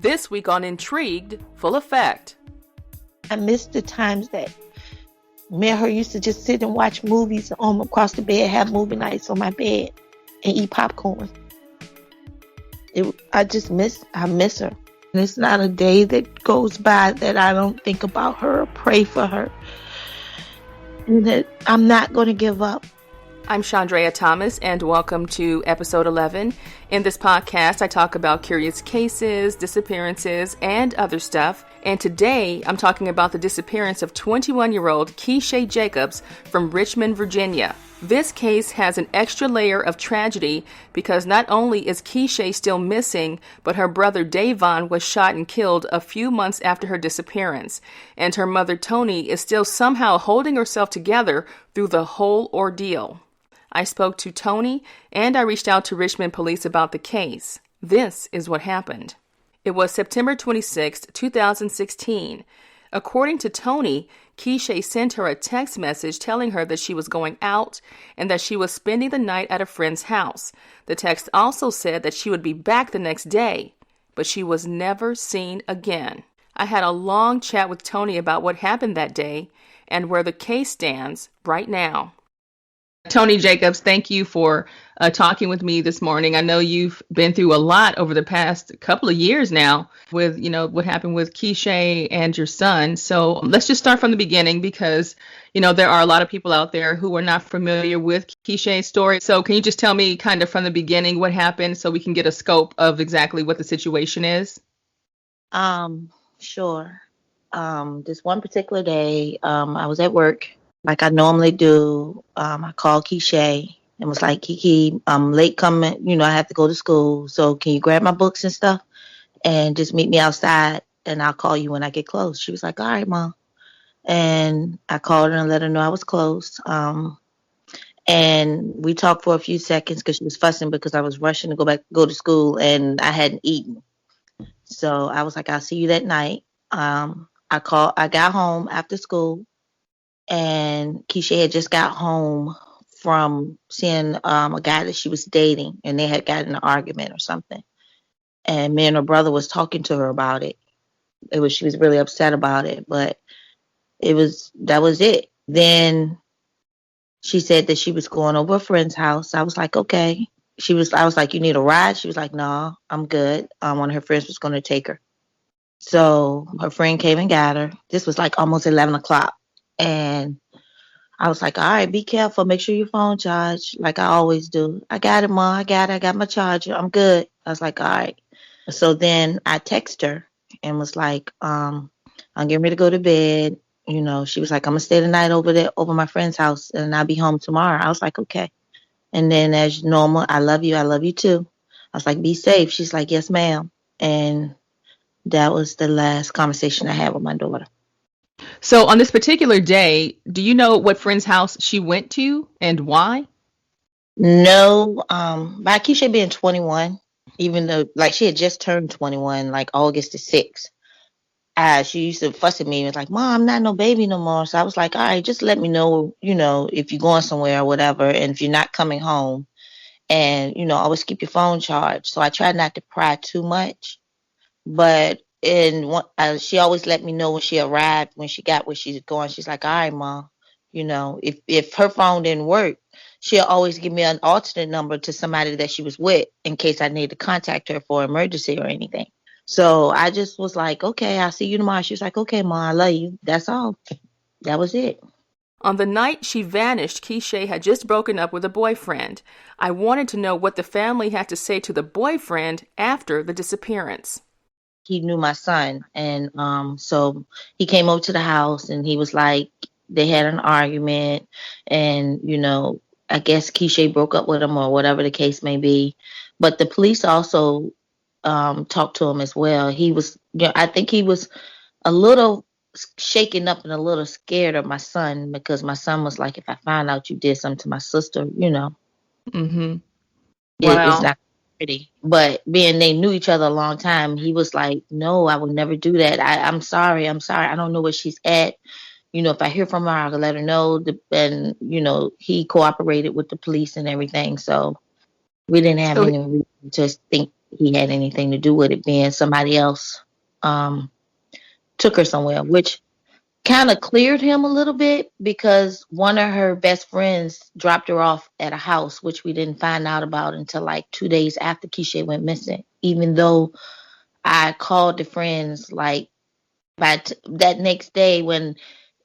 This week on Intrigued, full effect. I miss the times that me and her used to just sit and watch movies across the bed, have movie nights on my bed, and eat popcorn. I miss her. And it's not a day that goes by that I don't think about her or pray for her. And that I'm not going to give up. I'm Chandrea Thomas, and welcome to episode 11. In this podcast, I talk about curious cases, disappearances, and other stuff. And today, I'm talking about the disappearance of 21-year-old Keeshae Jacobs from Richmond, Virginia. This case has an extra layer of tragedy because not only is Keeshae still missing, but her brother Davon was shot and killed a few months after her disappearance. And her mother Toni is still somehow holding herself together through the whole ordeal. I spoke to Toni, and I reached out to Richmond police about the case. This is what happened. It was September 26, 2016. According to Toni, Keeshae sent her a text message telling her that she was going out and that she was spending the night at a friend's house. The text also said that she would be back the next day, but she was never seen again. I had a long chat with Toni about what happened that day and where the case stands right now. Toni Jacobs, thank you for talking with me this morning. I know you've been through a lot over the past couple of years now with, what happened with Keeshae and your son. So let's just start from the beginning because, there are a lot of people out there who are not familiar with Keeshae's story. So can you just tell me kind of from the beginning what happened so we can get a scope of exactly what the situation is? Sure. This one particular day, I was at work. Like I normally do. I called Keeshae and was like, Kiki, I'm late coming. I have to go to school. So can you grab my books and stuff and just meet me outside and I'll call you when I get close. She was like, all right, Mom. And I called her and let her know I was close. And we talked for a few seconds because she was fussing because I was rushing to go to school and I hadn't eaten. So I was like, I'll see you that night. I got home after school. And Keeshae had just got home from seeing a guy that she was dating, and they had gotten in an argument or something. And me and her brother was talking to her about it. She was really upset about it, but that was it. Then she said that she was going over a friend's house. I was like, okay. I was like, you need a ride? She was like, no, I'm good. One of her friends was going to take her. So her friend came and got her. This was like almost 11 o'clock. And I was like, all right, be careful. Make sure your phone charged like I always do. I got it, Mom. I got my charger. I'm good. I was like, all right. So then I texted her and was like, I'm getting ready to go to bed. She was like, I'm going to stay the night over my friend's house and I'll be home tomorrow. I was like, okay. And then as normal, I love you. I love you too. I was like, be safe. She's like, yes, ma'am. And that was the last conversation I had with my daughter. So on this particular day, do you know what friend's house she went to and why? No, by Keeshae being 21, even though like she had just turned 21, like August the 6th, she used to fuss at me and was like, Mom, I'm not no baby no more. So I was like, all right, just let me know, if you're going somewhere or whatever, and if you're not coming home, and always keep your phone charged. So I tried not to pry too much, but she always let me know when she arrived, when she got where she's going. She's like, all right, Mom, if her phone didn't work, she'll always give me an alternate number to somebody that she was with in case I need to contact her for emergency or anything. So I just was like, okay, I'll see you tomorrow. She was like, okay, Mom, I love you. That's all. That was it. On the night she vanished, Keeshae had just broken up with a boyfriend. I wanted to know what the family had to say to the boyfriend after the disappearance. He knew my son, and so he came over to the house and he was like, they had an argument, and I guess Keeshae broke up with him or whatever the case may be. But the police also talked to him as well. He was, I think he was a little shaken up and a little scared of my son because my son was like, if I find out you did something to my sister, Mm-hmm. it's not pretty. But being they knew each other a long time, he was like, no, I would never do that. I'm sorry. I don't know where she's at. If I hear from her, I'll let her know. And he cooperated with the police and everything. So we didn't have any reason to think he had anything to do with it, being somebody else um, took her somewhere, which kind of cleared him a little bit because one of her best friends dropped her off at a house, which we didn't find out about until like 2 days after Keeshae went missing. Even though I called the friends like that next day, when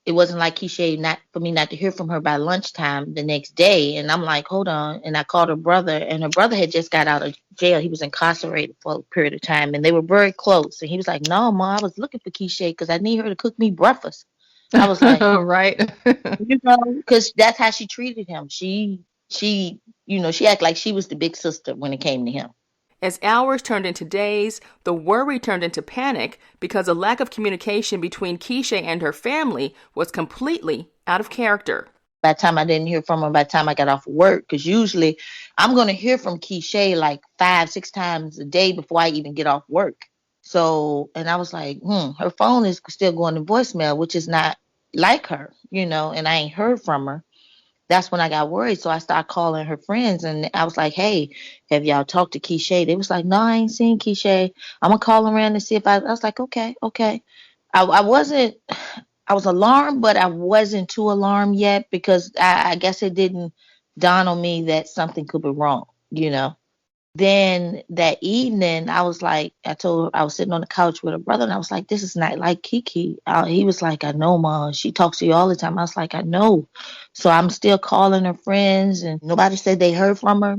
it wasn't like Keeshae not for me not to hear from her by lunchtime the next day. And I'm like, hold on. And I called her brother, and her brother had just got out of jail. He was incarcerated for a period of time, and they were very close. And he was like, no, Ma, I was looking for Keeshae because I need her to cook me breakfast. I was like, Right. because that's how she treated him. She, she acted like she was the big sister when it came to him. As hours turned into days, the worry turned into panic because a lack of communication between Keeshae and her family was completely out of character. By the time I didn't hear from her, by the time I got off work, because usually I'm going to hear from Keeshae like 5, 6 times a day before I even get off work. So, and I was like, her phone is still going to voicemail, which is not like her, and I ain't heard from her. That's when I got worried. So I started calling her friends, and I was like, hey, have y'all talked to Keeshae? They was like, no, I ain't seen Keeshae. I'm going to call around and see if I was like, okay, okay. I wasn't, I was alarmed, but I wasn't too alarmed yet because I guess it didn't dawn on me that something could be wrong. Then that evening, I was like, I told her, I was sitting on the couch with her brother, and I was like, this is not like Kiki. He was like, I know, Ma. She talks to you all the time. I was like, I know. So I'm still calling her friends, and nobody said they heard from her.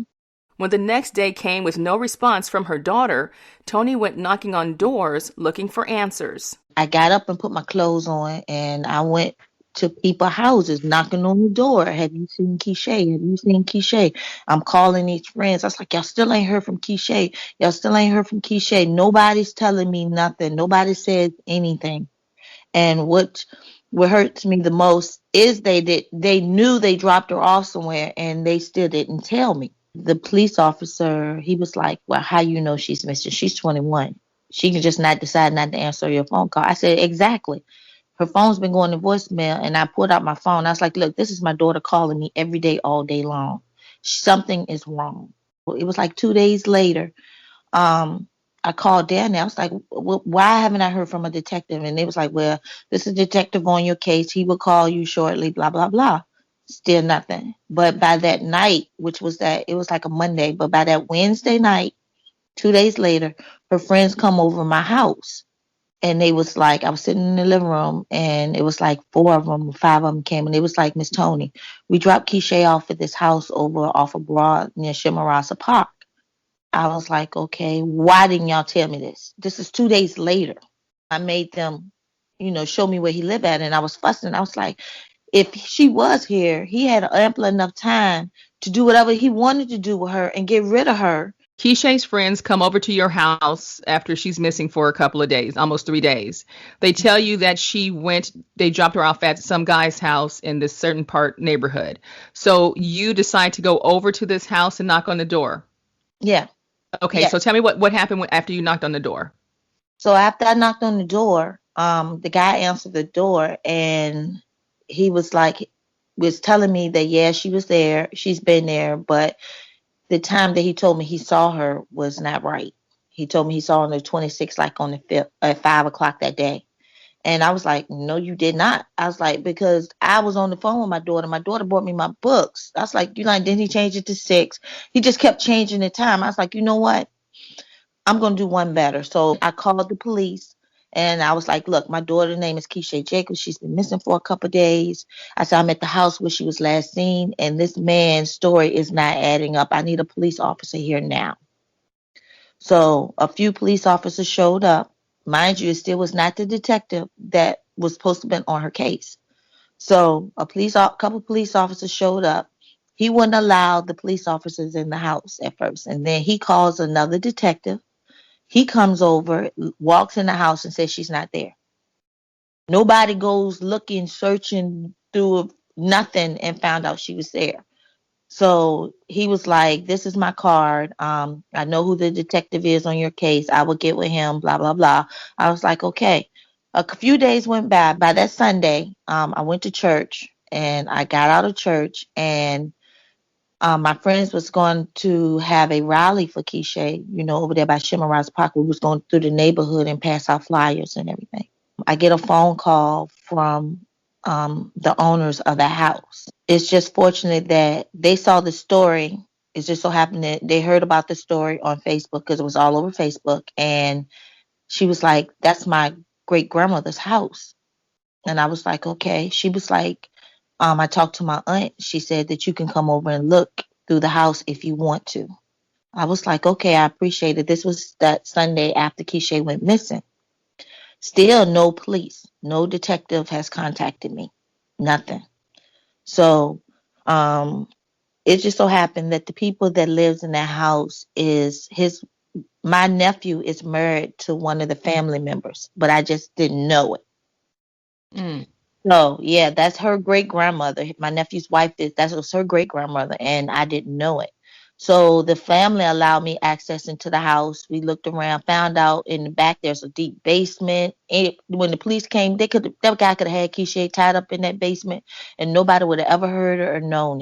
When the next day came with no response from her daughter, Toni went knocking on doors looking for answers. I got up and put my clothes on, and I went to people's houses, knocking on the door. Have you seen Keeshae? Have you seen Keeshae? I'm calling these friends. I was like, y'all still ain't heard from Keeshae. Y'all still ain't heard from Keeshae. Nobody's telling me nothing. Nobody said anything. And what hurts me the most is they knew they dropped her off somewhere, and they still didn't tell me. The police officer, he was like, well, how you know she's missing? She's 21. She can just not decide not to answer your phone call. I said, exactly. Her phone's been going to voicemail, and I pulled out my phone. I was like, look, this is my daughter calling me every day, all day long. Something is wrong. It was like 2 days later. I called down there. I was like, why haven't I heard from a detective? And they was like, well, this is a detective on your case. He will call you shortly, blah, blah, blah. Still nothing. But by that night, it was like a Monday, but by that Wednesday night, 2 days later, her friends come over my house. And they was like, I was sitting in the living room, and it was like 4 of them, 5 of them came, and it was like, Miss Toni, we dropped Keeshae off at this house over off of Broad near Shimarasa Park. I was like, okay, why didn't y'all tell me this? This is 2 days later. I made them, show me where he lived at, and I was fussing. I was like, if she was here, he had ample enough time to do whatever he wanted to do with her and get rid of her. Keeshae's friends come over to your house after she's missing for a couple of days, almost 3 days. They tell you that they dropped her off at some guy's house in this certain part neighborhood. So you decide to go over to this house and knock on the door. Yeah. Okay, Yeah. so tell me what happened after you knocked on the door. So after I knocked on the door, the guy answered the door, and he was telling me that, yeah, she was there. She's been there, but the time that he told me he saw her was not right. He told me he saw her on the 26th, like on the 5th at 5 o'clock that day. And I was like, no, you did not. I was like, because I was on the phone with my daughter. My daughter brought me my books. I was like, didn't he change it to 6? He just kept changing the time. I was like, you know what? I'm going to do one better. So I called the police, and I was like, look, my daughter's name is Keeshae Jacobs. She's been missing for a couple of days. I said, I'm at the house where she was last seen, and this man's story is not adding up. I need a police officer here now. So a few police officers showed up. Mind you, it still was not the detective that was supposed to have been on her case. So a couple of police officers showed up. He wouldn't allow the police officers in the house at first. And then he calls another detective. He comes over, walks in the house, and says she's not there. Nobody goes looking, searching through nothing, and found out she was there. So he was like, this is my card. I know who the detective is on your case. I will get with him, blah, blah, blah. I was like, okay. A few days went by. By that Sunday, I went to church, and I got out of church, and My friends was going to have a rally for Keeshae, over there by Shimaraz Park. We was going through the neighborhood and pass out flyers and everything. I get a phone call from the owners of the house. It's just fortunate that they saw the story. It's just so happened that they heard about the story on Facebook because it was all over Facebook. And she was like, "That's my great grandmother's house." And I was like, "Okay." She was like, I talked to my aunt. She said that you can come over and look through the house if you want to. I was like, "Okay, I appreciate it." This was that Sunday after Keeshae went missing. Still no police, no detective has contacted me. Nothing. So, um, it just so happened that the people that lives in that house is my nephew is married to one of the family members, but I just didn't know it. Mm. No, yeah, that's her great grandmother. My nephew's wife that was her great grandmother, and I didn't know it. So the family allowed me access into the house. We looked around, found out in the back there's a deep basement. When the police came, that guy could have had Keeshae tied up in that basement, and nobody would have ever heard her or known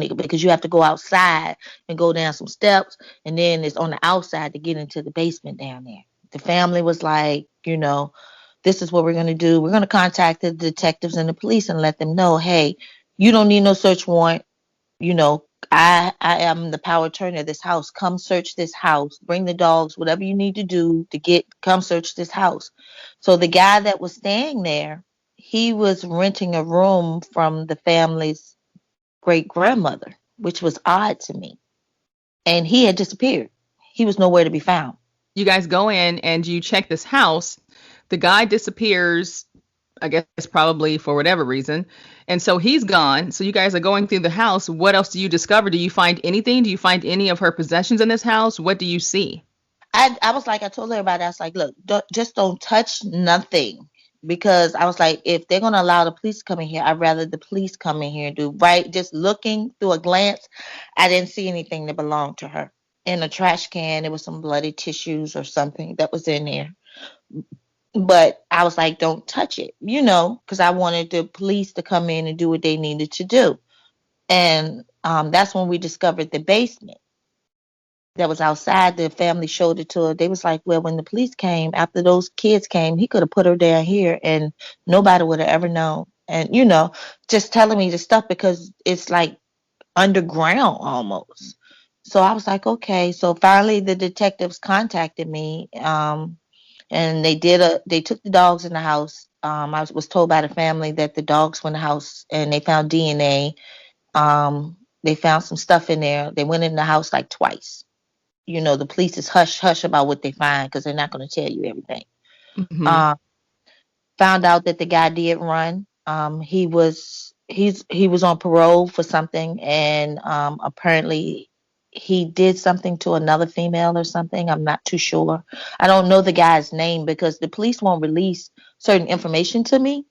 it because you have to go outside and go down some steps, and then it's on the outside to get into the basement down there. The family was like, this is what we're going to do. We're going to contact the detectives and the police and let them know, hey, you don't need no search warrant. You know, I am the power attorney of this house. Come search this house. Bring the dogs, whatever you need to do to come search this house. So the guy that was staying there, he was renting a room from the family's great grandmother, which was odd to me. And he had disappeared. He was nowhere to be found. You guys go in and you check this house. The guy disappears, I guess probably for whatever reason. And so he's gone. So you guys are going through the house. What else do you discover? Do you find anything? Do you find any of her possessions in this house? What do you see? I was like, I told everybody, I was like, look, just don't touch nothing. Because I was like, if they're going to allow the police to come in here, I'd rather the police come in here and do right. Just looking through a glance, I didn't see anything that belonged to her. In a trash can, there was some bloody tissues or something that was in there. But I was like, don't touch it, because I wanted the police to come in and do what they needed to do. And that's when we discovered the basement that was outside. The family showed it to her. They was like, well, when the police came, after those kids came, he could have put her down here and nobody would have ever known. And, just telling me the stuff because it's like underground almost. So I was like, okay. So finally the detectives contacted me. And they took the dogs in the house. I was told by the family that the dogs were in the house and they found DNA. They found some stuff in there. They went in the house like twice. The police is hush hush about what they find because they're not going to tell you everything. Mm-hmm. Uh, Found out that the guy did run. He was on parole for something, and apparently he did something to another female or something. I'm not too sure. I don't know the guy's name because the police won't release certain information to me.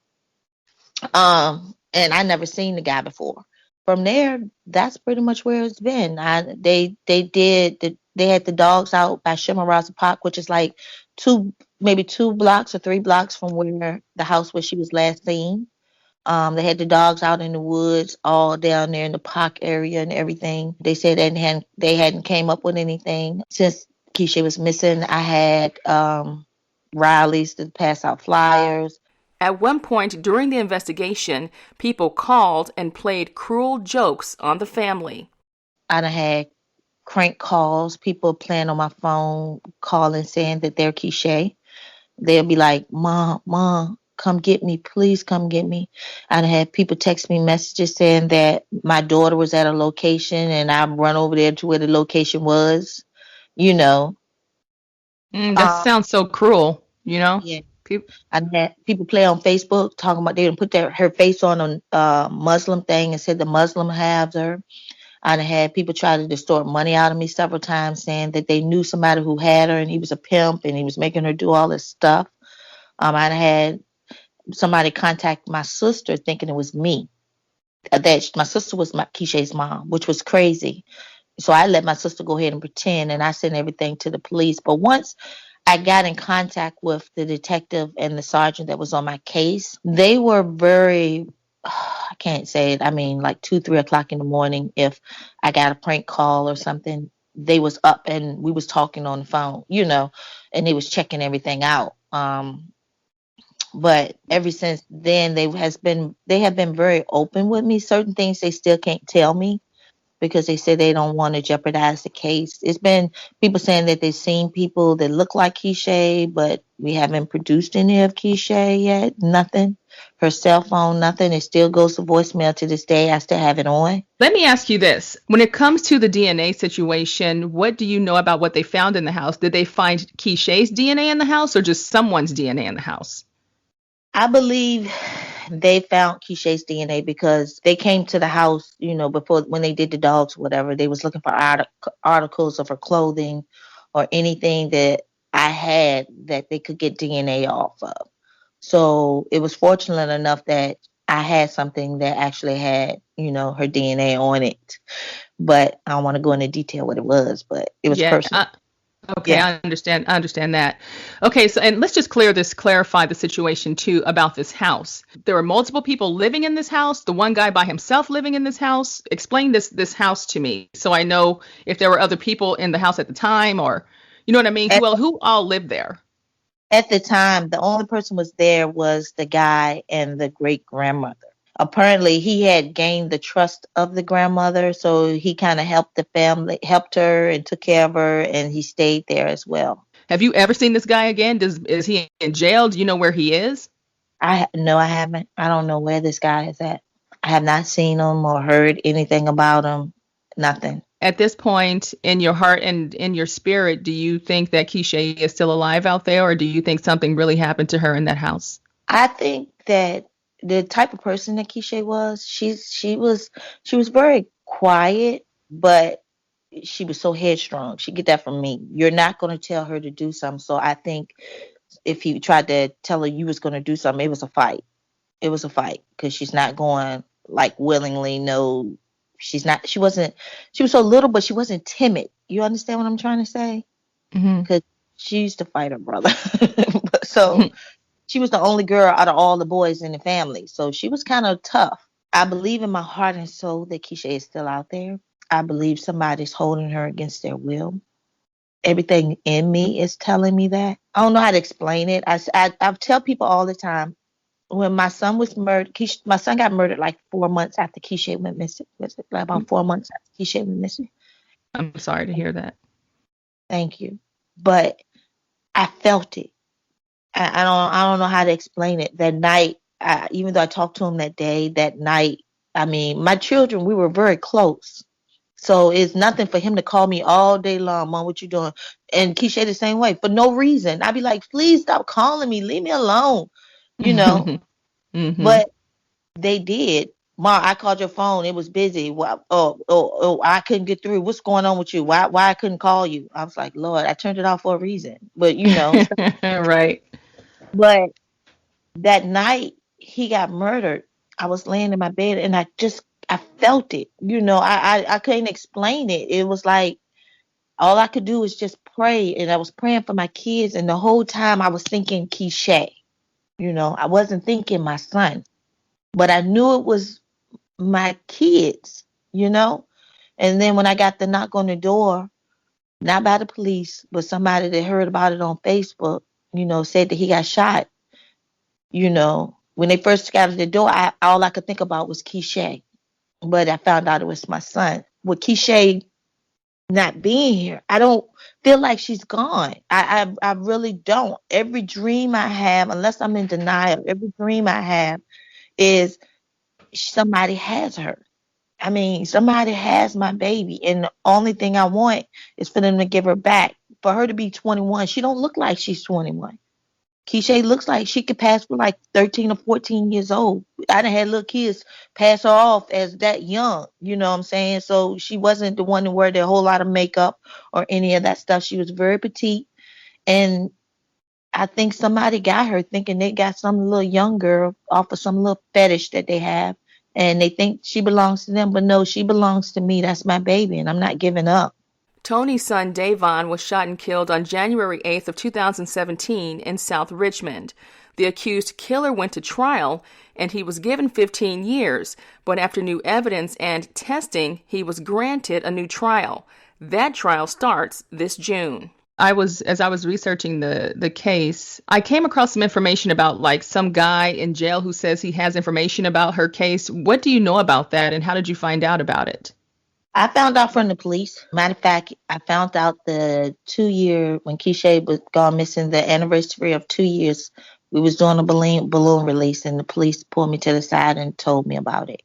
And I never seen the guy before. From there, that's pretty much where it's been. They had the dogs out by Shimaraz Park, which is like maybe 2 blocks or 3 blocks from where the house where she was last seen. They had the dogs out in the woods, all down there in the park area and everything. They said they hadn't came up with anything since Keeshae was missing. I had rallies to pass out flyers. At one point during the investigation, people called and played cruel jokes on the family. I done had crank calls, people playing on my phone, calling saying that they're Keeshae. They'll be like, Mom, Mom, come get me, please come get me. I done had people text me messages saying that my daughter was at a location and I run over there to where the location was, you know. That Um, sounds so cruel, you know? yeah. People, I done had people play on Facebook talking about they done put her face on a Muslim thing and said the Muslim has her. I done had people try to distort money out of me several times, saying that they knew somebody who had her and he was a pimp and he was making her do all this stuff. I done had somebody contact my sister thinking it was me. That my sister was my Keeshae's mom, which was crazy. So I let my sister go ahead and pretend, and I sent everything to the police. But once I got in contact with the detective and the sergeant that was on my case, they were very I can't say it. I mean, like 2, 3 o'clock in the morning. If I got a prank call or something, they was up and we was talking on the phone, and they was checking everything out. But ever since then, they have been very open with me. Certain things they still can't tell me because they say they don't want to jeopardize the case. It's been people saying that they've seen people that look like Keeshae, but we haven't produced any of Keeshae yet. Nothing. Her cell phone, nothing. It still goes to voicemail to this day. I still have it on. Let me ask you this. When it comes to the DNA situation, what do you know about what they found in the house? Did they find Keeshae's DNA in the house or just someone's DNA in the house? I believe they found Keeshae's DNA because they came to the house, before when they did the dogs, whatever. They was looking for articles of her clothing or anything that I had that they could get DNA off of. So it was fortunate enough that I had something that actually had, her DNA on it. But I don't want to go into detail what it was, but it was Yeah. personal. Okay, Yeah. I understand. I understand that. Okay, so and let's just clarify the situation too about this house. There are multiple people living in this house. The one guy by himself living in this house. Explain this house to me so I know if there were other people in the house at the time, or you know what I mean. At, Who all lived there? at the time, the only person was there was the guy and the great grandmother. Apparently he had gained the trust of the grandmother, so he kind of helped the family, helped her and took care of her, and he stayed there as well. Have you ever seen this guy again? Is he in jail? Do you know where he is? No, I haven't. I don't know where this guy is at. I have not seen him or heard anything about him. Nothing. At this point in your heart and in your spirit, do you think that Keeshae is still alive out there, or do you think something really happened to her in that house? I think that the type of person that Keeshae was, she was very quiet, but she was so headstrong. She get that from me. You're not going to tell her to do something. So I think if you tried to tell her you was going to do something, it was a fight. It was a fight because she's not going like willingly. No, she's not. She wasn't. She was so little, but she wasn't timid. You understand what I'm trying to say? Mm-hmm. Because she used to fight her brother. So she was the only girl out of all the boys in the family. So she was kind of tough. I believe in my heart and soul that Keeshae is still out there. I believe somebody's holding her against their will. Everything in me is telling me that. I don't know how to explain it. I tell people all the time when my son was murdered. My son got murdered like 4 months after Keeshae went missing. Was it like about 4 months after Keeshae went missing? I'm sorry to hear that. Thank you. But I felt it. I don't know how to explain it. That night, even though I talked to him that day, that night, I mean, my children, we were very close. So it's nothing for him to call me all day long, Mom, what you doing? And Keeshae the same way, for no reason. I'd be like, please stop calling me. Leave me alone. You know. Mm-hmm. But they did. Ma, I called your phone. It was busy. Well, I couldn't get through. What's going on with you? Why I couldn't call you? I was like, Lord, I turned it off for a reason. But Right. but that night he got murdered, I was laying in my bed and I felt it. I couldn't explain it. It was like all I could do was just pray, and I was praying for my kids, and the whole time I was thinking Keeshae. I wasn't thinking my son, but I knew it was my kids. You know, and then when I got the knock on the door, not by the police, but somebody that heard about it on Facebook, said that he got shot. When they first got to the door, all I could think about was Keeshae. But I found out it was my son. With Keeshae not being here, I don't feel like she's gone. I really don't. Every dream I have, unless I'm in denial, every dream I have is somebody has her. I mean, somebody has my baby, and the only thing I want is for them to give her back. For her to be 21, she don't look like she's 21. Keeshae looks like she could pass for like 13 or 14 years old. I done had little kids pass her off as that young, you know what I'm saying? So she wasn't the one to wear a whole lot of makeup or any of that stuff. She was very petite. And I think somebody got her thinking they got some little young girl off of some little fetish that they have. And they think she belongs to them. But no, she belongs to me. That's my baby. And I'm not giving up. Toni's son Davon was shot and killed on January 8th of 2017 in South Richmond. The accused killer went to trial and he was given 15 years, but after new evidence and testing, he was granted a new trial. That trial starts this June. As I was researching the case, I came across some information about like some guy in jail who says he has information about her case. What do you know about that and how did you find out about it? I found out from the police. Matter of fact, I found out the 2 year when Keeshae was gone missing, the anniversary of 2 years. We was doing a balloon release, and the police pulled me to the side and told me about it.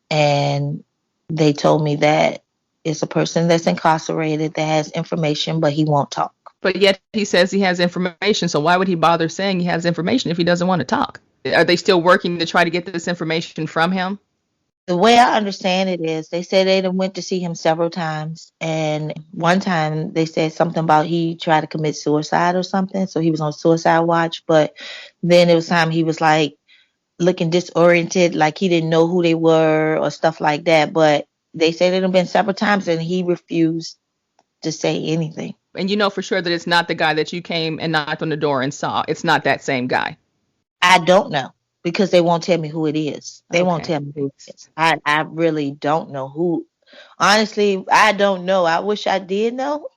And they told me that it's a person that's incarcerated that has information, but he won't talk. But yet he says he has information. So why would he bother saying he has information if he doesn't want to talk? Are they still working to try to get this information from him? The way I understand it is they said they done went to see him several times. And one time they said something about he tried to commit suicide or something. So he was on suicide watch. But then it was time he was like looking disoriented, like he didn't know who they were or stuff like that. But they said it had been several times and he refused to say anything. And you know for sure that it's not the guy that you came and knocked on the door and saw. It's not that same guy. I don't know. Because they won't tell me who it is. They won't tell me who it is. I really don't know who. Honestly, I don't know. I wish I did know.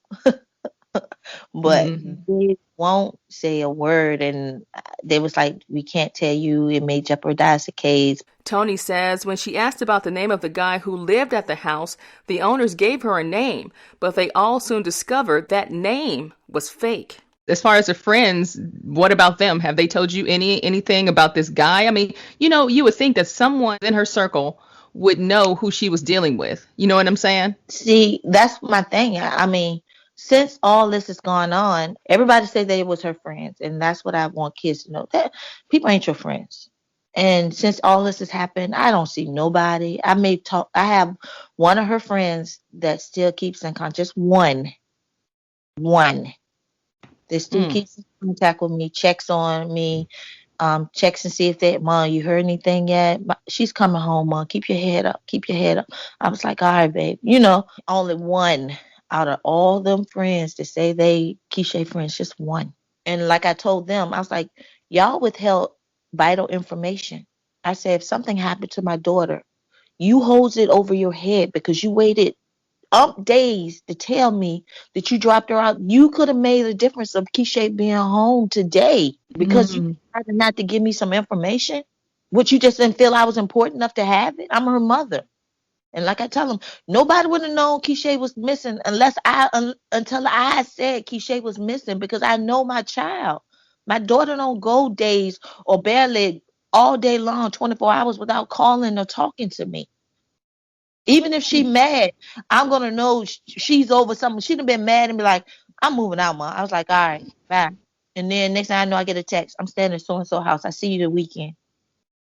But they won't say a word. And they was like, we can't tell you. It may jeopardize the case. Toni says when she asked about the name of the guy who lived at the house, the owners gave her a name. But they all soon discovered that name was fake. As far as the friends, what about them? Have they told you anything about this guy? I mean, you know, you would think that someone in her circle would know who she was dealing with. You know what I'm saying? See, that's my thing. I mean, since all this is going on, everybody said they was her friends. And that's what I want kids to know. That people ain't your friends. And since all this has happened, I don't see nobody. I have one of her friends that still keeps in contact. Just one. They still keeps in contact with me, checks on me, checks and see if Mom, you heard anything yet? She's coming home, Mom. Keep your head up. Keep your head up. I was like, all right, babe. You know, only one out of all them friends that say they Keeshae friends, just one. And like I told them, I was like, y'all withheld vital information. I said, if something happened to my daughter, you holds it over your head because you waited days to tell me that you dropped her out. You could have made a difference of Keeshae being home today because you decided not to give me some information. What, you just didn't feel I was important enough to have it? I'm her mother. And like I tell them, nobody would have known Keeshae was missing until I said Keeshae was missing, because I know my child. My daughter don't go days or barely all day long, 24 hours without calling or talking to me. Even if she mad, I'm going to know she's over something. She'd have been mad and be like, I'm moving out, Mom. I was like, all right, bye. And then next thing I know, I get a text. I'm staying in so-and-so house. I see you the weekend.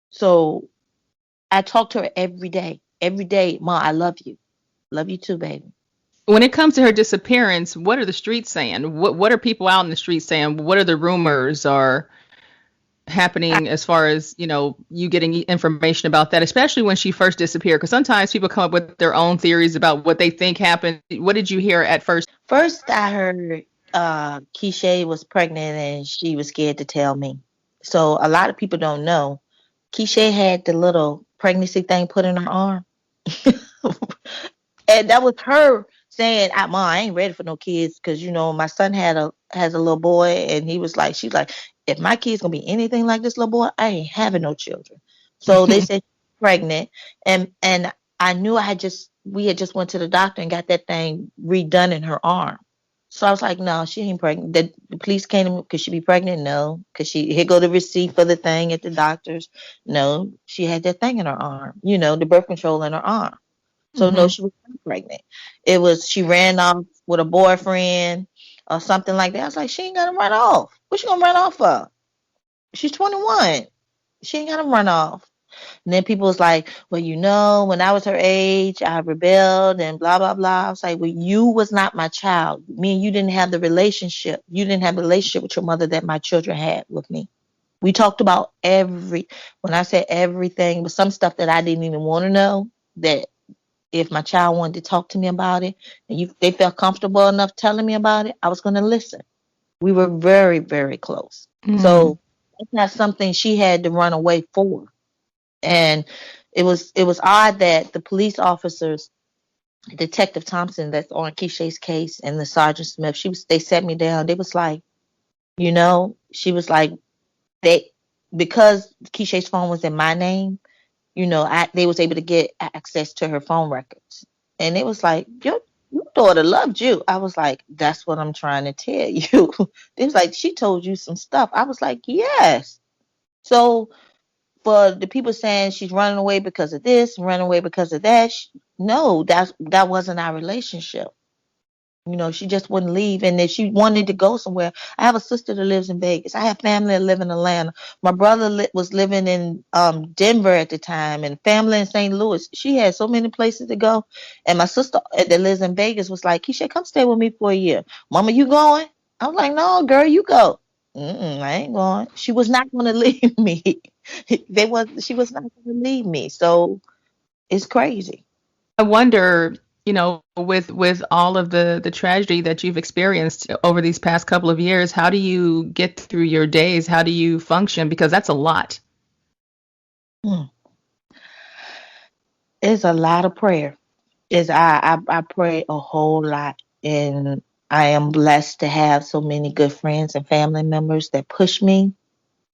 So I talk to her every day. Every day, Mom, I love you. Love you too, baby. When it comes to her disappearance, what are the streets saying? What are people out in the streets saying? What are the rumors or happening as far as, you know, you getting information about that, especially when she first disappeared? Because sometimes people come up with their own theories about what they think happened. What did you hear at first? First, I heard Keeshae was pregnant and she was scared to tell me. So a lot of people don't know. Keeshae had the little pregnancy thing put in her arm. And that was her saying, Mom, I ain't ready for no kids, because, you know, my son has a little boy, and she's like, if my kid's gonna be anything like this little boy, I ain't having no children. So they said she's pregnant, and I knew we had just went to the doctor and got that thing redone in her arm. So I was like, no, she ain't pregnant. The police came, could she be pregnant? No. Here go the receipt for the thing at the doctor's. No, she had that thing in her arm, you know, the birth control in her arm. So no, she was not pregnant. It was, she ran off with a boyfriend or something like that. I was like, she ain't got to run off. What she going to run off for? She's 21. She ain't got to run off. And then people was like, well, you know, when I was her age, I rebelled and blah, blah, blah. I was like, well, you was not my child. Me and you didn't have the relationship. You didn't have the relationship with your mother that my children had with me. We talked about when I said everything, but some stuff that I didn't even want to know, that If my child wanted to talk to me about it, and they felt comfortable enough telling me about it, I was going to listen. We were very, very close. Mm. So it's not something she had to run away for. And it was odd that the police officers, Detective Thompson, that's on Keeshae's case, and the Sergeant Smith, they sat me down. They was like, she was like, they because Keeshae's phone was in my name, they was able to get access to her phone records. And it was like, your daughter loved you. I was like, that's what I'm trying to tell you. It was like, she told you some stuff. I was like, yes. So for the people saying she's running away because of this, running away because of that, no, that wasn't our relationship. She just wouldn't leave. And if she wanted to go somewhere, I have a sister that lives in Vegas. I have family that live in Atlanta. My brother was living in Denver at the time, and family in St. Louis. She had so many places to go. And my sister that lives in Vegas was like, Keeshae, come stay with me for a year. Mama, you going? I was like, no, girl, you go. I ain't going. She was not going to leave me. She was not going to leave me. So it's crazy. I wonder, with all of the tragedy that you've experienced over these past couple of years, how do you get through your days? How do you function? Because that's a lot. Hmm. It's a lot of prayer. I pray a whole lot, and I am blessed to have so many good friends and family members that push me.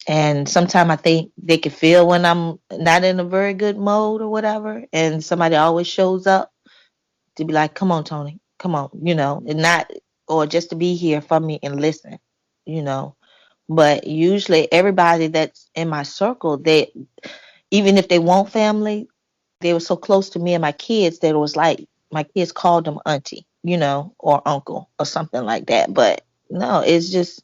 And sometimes I think they can feel when I'm not in a very good mode or whatever, and somebody always shows up to be like, "Come on, Toni, come on," and not or just to be here for me and listen, you know. But usually, everybody that's in my circle, they even if they want family, they were so close to me and my kids that it was like my kids called them auntie, or uncle or something like that. But no, it's just,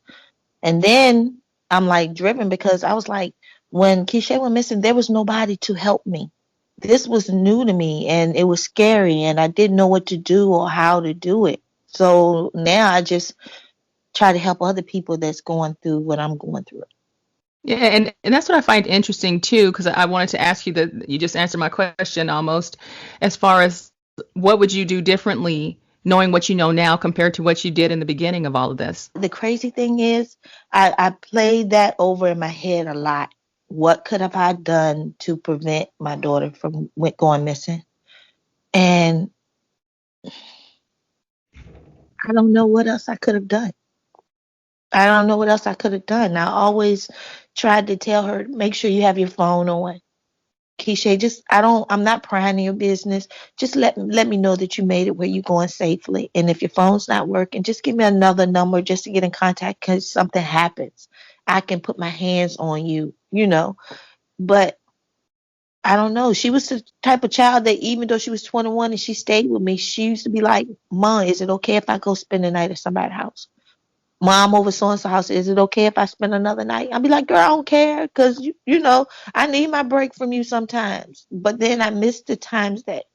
and then I'm like driven because I was like, when Keeshae went missing, there was nobody to help me. This was new to me and it was scary and I didn't know what to do or how to do it. So now I just try to help other people that's going through what I'm going through. Yeah, and that's what I find interesting too, because I wanted to ask you that you just answered my question almost, as far as what would you do differently knowing what you know now compared to what you did in the beginning of all of this? The crazy thing is, I played that over in my head a lot. What could have I done to prevent my daughter from going missing? And I don't know what else I could have done. I don't know what else I could have done. I always tried to tell her, make sure you have your phone on. Keeshae, I'm not prying in your business. Just let me know that you made it where you're going safely. And if your phone's not working, just give me another number just to get in contact because something happens. I can put my hands on you. But I don't know. She was the type of child that even though she was 21 and she stayed with me, she used to be like, Mom, is it okay if I go spend the night at somebody's house? Mom, over so and so house, is it okay if I spend another night? I'll be like, girl, I don't care because, I need my break from you sometimes. But then I miss the times that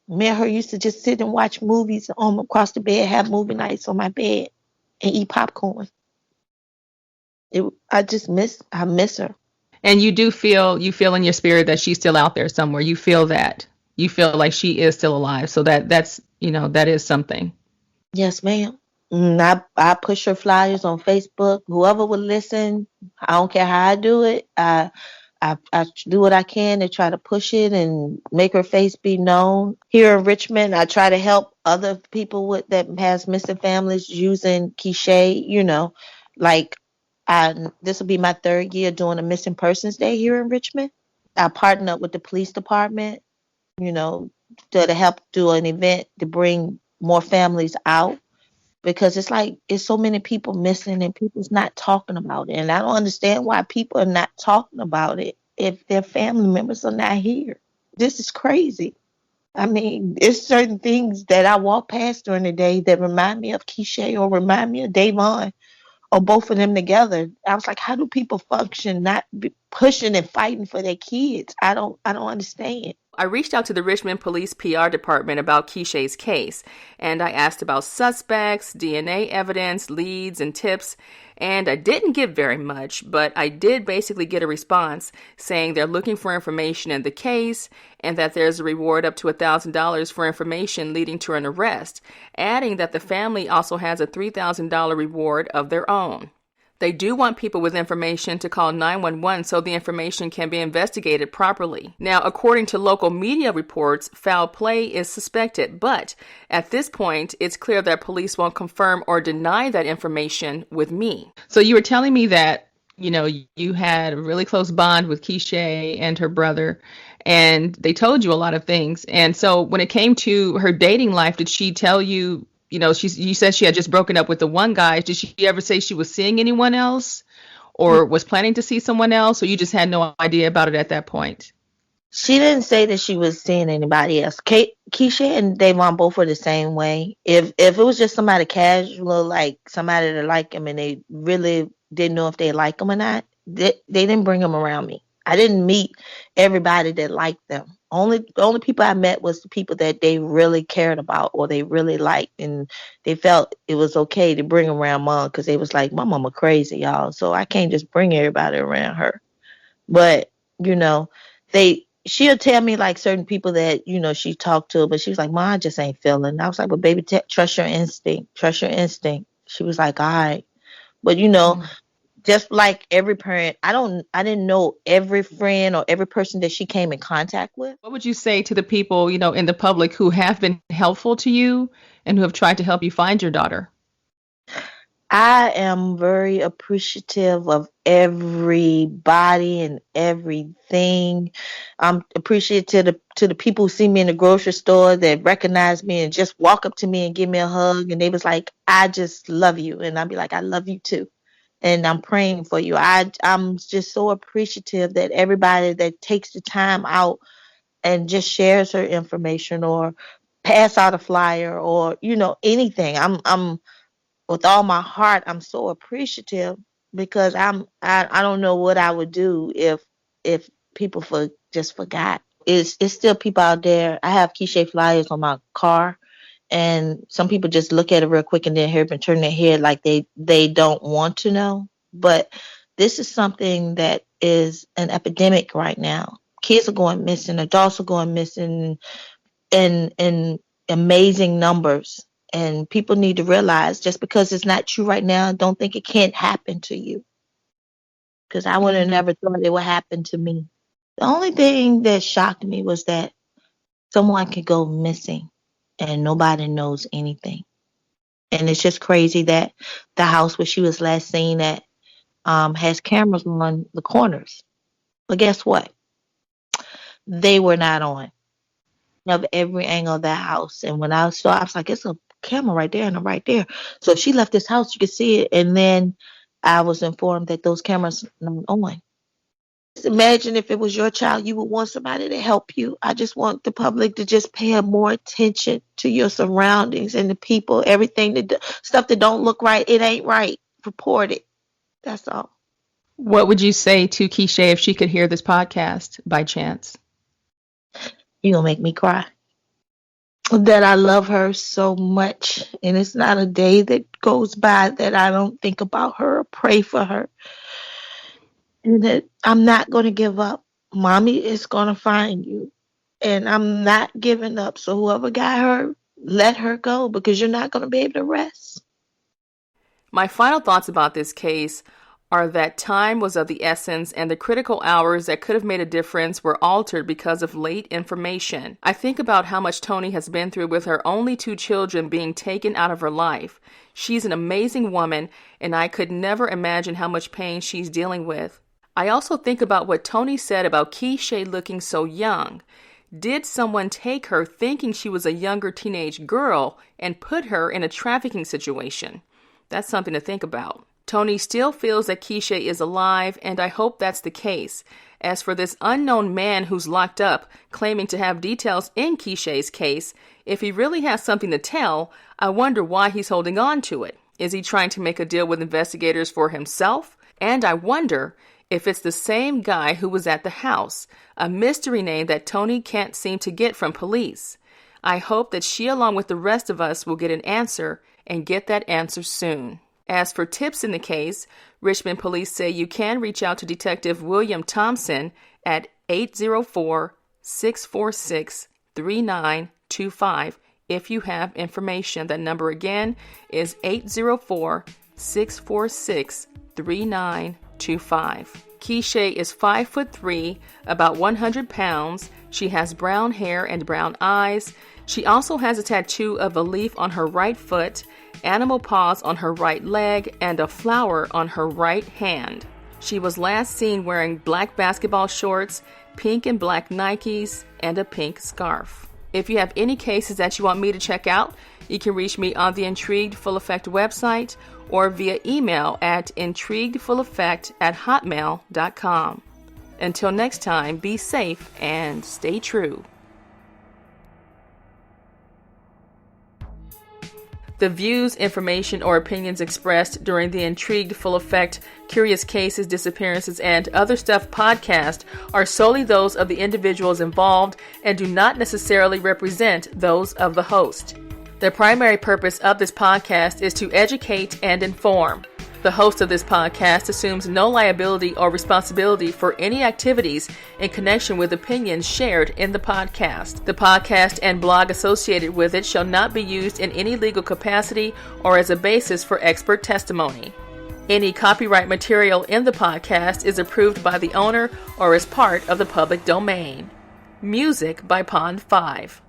me and her used to just sit and watch movies across the bed, have movie nights on my bed and eat popcorn. I miss her. And you feel in your spirit that she's still out there somewhere. You feel that. You feel like she is still alive. So that's, that is something. Yes, ma'am. I push her flyers on Facebook. Whoever would listen, I don't care how I do it. I do what I can to try to push it and make her face be known. Here in Richmond, I try to help other people that has missing families using Keeshae. Like this will be my third year doing a missing persons day here in Richmond. I partnered up with the police department, you know, to help do an event to bring more families out because it's so many people missing and people's not talking about it. And I don't understand why people are not talking about it if their family members are not here. This is crazy. I mean, there's certain things that I walk past during the day that remind me of Keeshae or remind me of Davon or both of them together. I was like, how do people function not be pushing and fighting for their kids? I don't understand. I reached out to the Richmond Police PR department about Keeshae's case, and I asked about suspects, DNA evidence, leads, and tips, and I didn't get very much, but I did basically get a response saying they're looking for information in the case and that there's a reward up to $1,000 for information leading to an arrest, adding that the family also has a $3,000 reward of their own. They do want people with information to call 911 so the information can be investigated properly. Now, according to local media reports, foul play is suspected, but at this point, it's clear that police won't confirm or deny that information with me. So you were telling me that, you had a really close bond with Keeshae and her brother, and they told you a lot of things. And so when it came to her dating life, did she tell you, you said she had just broken up with the one guy. Did she ever say she was seeing anyone else or was planning to see someone else, or you just had no idea about it at that point? She didn't say that she was seeing anybody else. Keeshae and Davon both were the same way. If it was just somebody casual, like somebody that liked him and they really didn't know if they like him or not, they didn't bring him around me. I didn't meet everybody that liked them. The only people I met was the people that they really cared about or they really liked, and they felt it was okay to bring around mom because they was like, my mama crazy, y'all, so I can't just bring everybody around her. But she'll tell me like certain people that she talked to, but she was like, "Ma, I just ain't feeling." I was like, "But baby, trust your instinct. Trust your instinct." She was like, "All right," but just like every parent, I didn't know every friend or every person that she came in contact with. What would you say to the people, in the public who have been helpful to you and who have tried to help you find your daughter? I am very appreciative of everybody and everything. I'm appreciative to the people who see me in the grocery store that recognize me and just walk up to me and give me a hug. And they was like, "I just love you." And I'd be like, "I love you too. And I'm praying for you." I'm just so appreciative that everybody that takes the time out and just shares her information or pass out a flyer or, anything. I'm with all my heart, I'm so appreciative because I don't know what I would do if people just forgot. It's still people out there. I have Keeshae flyers on my car, and some people just look at it real quick and then hurry up and turn their head like they don't want to know. But this is something that is an epidemic right now. Kids are going missing, adults are going missing in amazing numbers. And people need to realize just because it's not true right now, don't think it can't happen to you. Because I would have never thought it would happen to me. The only thing that shocked me was that someone could go missing and nobody knows anything. And it's just crazy that the house where she was last seen at has cameras on the corners. But guess what? They were not on of every angle of that house. And when I saw, I was like, it's a camera right there and right there. So if she left this house, you could see it. And then I was informed that those cameras not on. Just imagine if it was your child, you would want somebody to help you. I just want the public to just pay more attention to your surroundings and the people, everything, stuff that don't look right. It ain't right. Report it. That's all. What would you say to Keeshae if she could hear this podcast by chance? You're going to make me cry. That I love her so much. And it's not a day that goes by that I don't think about her or pray for her. And that I'm not going to give up. Mommy is going to find you. And I'm not giving up. So whoever got her, let her go because you're not going to be able to rest. My final thoughts about this case are that time was of the essence and the critical hours that could have made a difference were altered because of late information. I think about how much Toni has been through with her only 2 children being taken out of her life. She's an amazing woman, and I could never imagine how much pain she's dealing with. I also think about what Toni said about Keeshae looking so young. Did someone take her thinking she was a younger teenage girl and put her in a trafficking situation? That's something to think about. Toni still feels that Keeshae is alive, and I hope that's the case. As for this unknown man who's locked up, claiming to have details in Keeshae's case, if he really has something to tell, I wonder why he's holding on to it. Is he trying to make a deal with investigators for himself? And I wonder if it's the same guy who was at the house, a mystery name that Toni can't seem to get from police. I hope that she, along with the rest of us, will get an answer and get that answer soon. As for tips in the case, Richmond police say you can reach out to Detective William Thompson at 804-646-3925 if you have information. That number again is 804-646-3925. Keeshae is 5'3", about 100 pounds. She has brown hair and brown eyes. She also has a tattoo of a leaf on her right foot, animal paws on her right leg, and a flower on her right hand. She was last seen wearing black basketball shorts, pink and black Nikes, and a pink scarf. If you have any cases that you want me to check out, you can reach me on the Intrigued Full Effect website or via email at intriguedfulleffect@hotmail.com. Until next time, be safe and stay true. The views, information, or opinions expressed during the Intrigued Full Effect, Curious Cases, Disappearances, and Other Stuff podcast are solely those of the individuals involved and do not necessarily represent those of the host. The primary purpose of this podcast is to educate and inform. The host of this podcast assumes no liability or responsibility for any activities in connection with opinions shared in the podcast. The podcast and blog associated with it shall not be used in any legal capacity or as a basis for expert testimony. Any copyright material in the podcast is approved by the owner or is part of the public domain. Music by Pond 5.